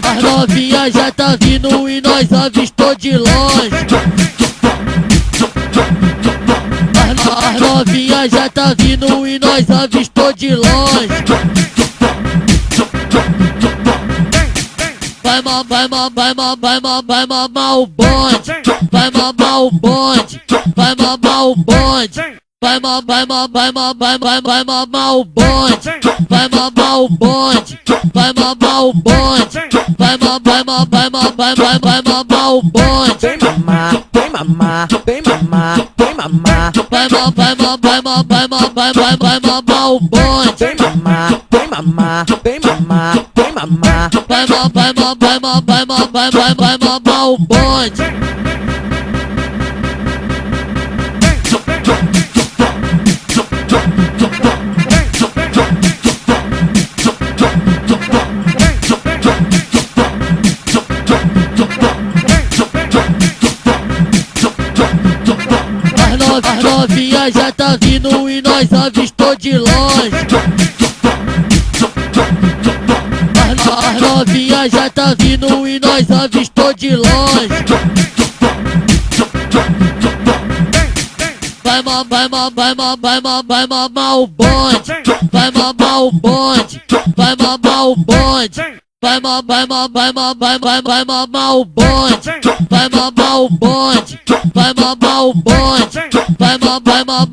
As novinha já tá vindo e nós avistou de longe. As novinha já tá vindo e nós avistou de longe. Vai mamar o bonde, vai mamar o bonde, vai mamar o bonde. Vai mamar o bonde, vai mamar o bonde, vai mamar o bonde, vai mamar o bonde. Vem mamar, vem mamar, vem mamar, vem mamar. Vai mamar o bonde. Vem mamar, vem mamar, vem mamar, vem mamar. Vai mamar o bonde. As novinha já tá vindo e nós avistou de longe. As novinha já tá vindo e nós avistou de longe. Vai mamar o bonde, vai mamar o bonde, vai mamar o bonde. Vai mamar o bonde, vai mamar o bonde, vai mamar o bonde, vai mamar